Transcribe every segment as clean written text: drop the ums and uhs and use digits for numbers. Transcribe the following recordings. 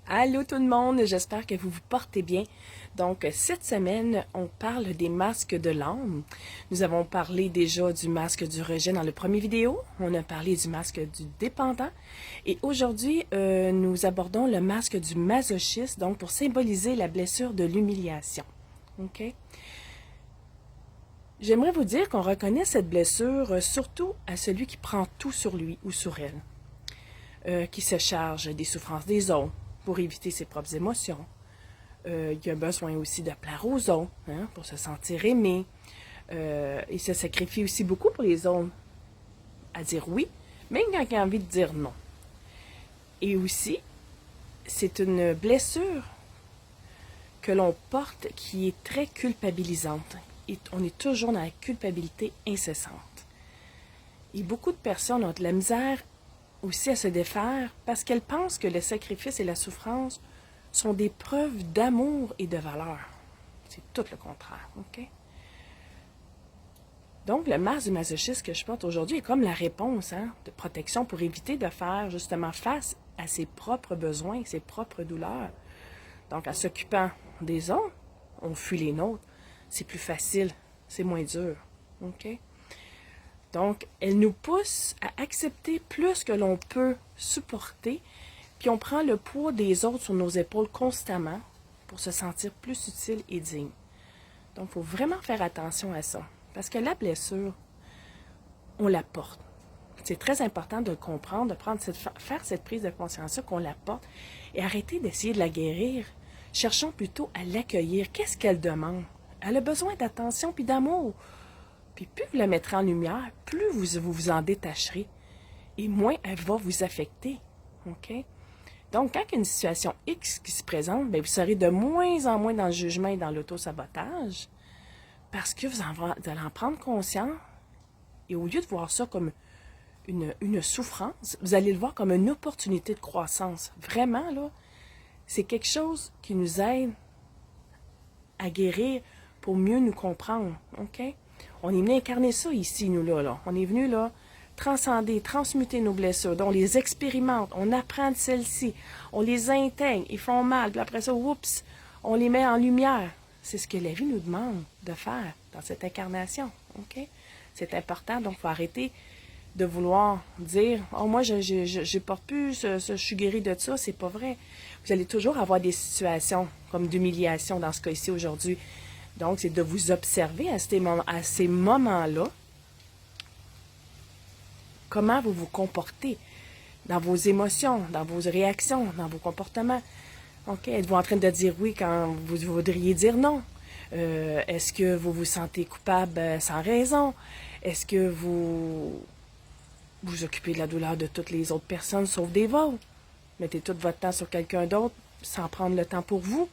Allô tout le monde, j'espère que vous vous portez bien. Donc, cette semaine, on parle des masques de l'âme. Nous avons parlé déjà du masque du rejet dans le premier vidéo. On a parlé du masque du dépendant. Et aujourd'hui, nous abordons le masque du masochiste, donc pour symboliser la blessure de l'humiliation. OK? J'aimerais vous dire qu'on reconnaît cette blessure surtout à celui qui prend tout sur lui ou sur elle, qui se charge des souffrances des autres pour éviter ses propres émotions. Il a besoin aussi de plaire aux autres, hein, pour se sentir aimé. Il se sacrifie aussi beaucoup pour les autres, à dire oui, même quand il a envie de dire non. Et aussi, c'est une blessure que l'on porte qui est très culpabilisante. Et on est toujours dans la culpabilité incessante. Et beaucoup de personnes ont de la misère aussi à se défaire parce qu'elles pensent que le sacrifice et la souffrance sont des preuves d'amour et de valeur. C'est tout le contraire, OK? Donc, le masque du masochiste que je porte aujourd'hui est comme la réponse de protection pour éviter de faire justement face à ses propres besoins, ses propres douleurs. Donc, en s'occupant des autres, on fuit les nôtres. C'est plus facile, c'est moins dur, OK? Donc, elle nous pousse à accepter plus que l'on peut supporter, puis on prend le poids des autres sur nos épaules constamment pour se sentir plus utile et digne. Donc, il faut vraiment faire attention à ça, parce que la blessure, on la porte. C'est très important de le comprendre, de faire cette prise de conscience-là qu'on la porte et arrêter d'essayer de la guérir. Cherchons plutôt à l'accueillir. Qu'est-ce qu'elle demande? Elle a besoin d'attention puis d'amour. Puis plus vous la mettrez en lumière, plus vous en détacherez et moins elle va vous affecter. OK? Donc, quand il y a une situation X qui se présente, bien, vous serez de moins en moins dans le jugement et dans l'auto-sabotage parce que vous allez en prendre conscience et au lieu de voir ça comme une souffrance, vous allez le voir comme une opportunité de croissance. Vraiment, là, c'est quelque chose qui nous aide à guérir pour mieux nous comprendre. OK? On est venu incarner ça ici, nous, là. On est venu, là, transcender, transmuter nos blessures. Donc, on les expérimente, on apprend de celles-ci, on les intègre, ils font mal, puis après ça, oups, on les met en lumière. C'est ce que la vie nous demande de faire dans cette incarnation, OK? C'est important, donc il faut arrêter de vouloir dire « Oh, moi, je porte plus, je suis guérie de ça », c'est pas vrai. Vous allez toujours avoir des situations comme d'humiliation dans ce cas ici aujourd'hui. Donc, c'est de vous observer à ces moments-là, comment vous vous comportez dans vos émotions, dans vos réactions, dans vos comportements. OK? Êtes-vous en train de dire oui quand vous voudriez dire non? Est-ce que vous vous sentez coupable sans raison? Est-ce que vous vous occupez de la douleur de toutes les autres personnes sauf des vôtres? Mettez tout votre temps sur quelqu'un d'autre sans prendre le temps pour vous?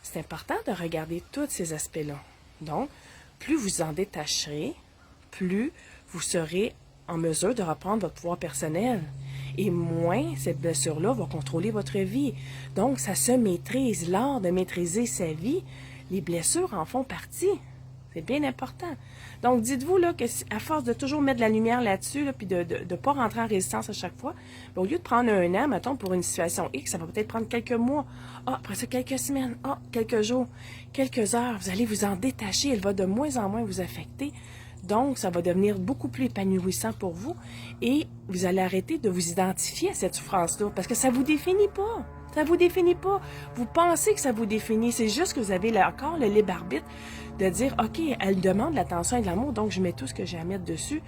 C'est important de regarder tous ces aspects-là. Donc, plus vous en détacherez, plus vous serez en mesure de reprendre votre pouvoir personnel. Et moins cette blessure-là va contrôler votre vie. Donc, ça se maîtrise. L'art de maîtriser sa vie, les blessures en font partie. C'est bien important. Donc, dites-vous là que à force de toujours mettre de la lumière là-dessus, là, puis de ne pas rentrer en résistance à chaque fois, bien, au lieu de prendre un an, mettons, pour une situation X, ça va peut-être prendre quelques mois. Après ça, quelques semaines. Quelques jours, quelques heures. Vous allez vous en détacher. Elle va de moins en moins vous affecter. Donc, ça va devenir beaucoup plus épanouissant pour vous et vous allez arrêter de vous identifier à cette souffrance-là parce que ça ne vous définit pas. Ça ne vous définit pas. Vous pensez que ça vous définit. C'est juste que vous avez encore le libre arbitre de dire, OK, elle demande l'attention et de l'amour, donc je mets tout ce que j'ai à mettre dessus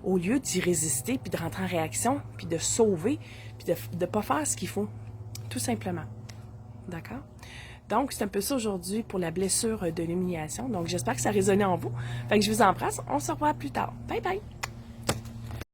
au lieu d'y résister, puis de rentrer en réaction, puis de sauver, puis de ne pas faire ce qu'il faut. Tout simplement. D'accord? Donc, c'est un peu ça aujourd'hui pour la blessure de l'humiliation. Donc, j'espère que ça a résonné en vous. Fait que je vous embrasse. On se revoit plus tard. Bye bye!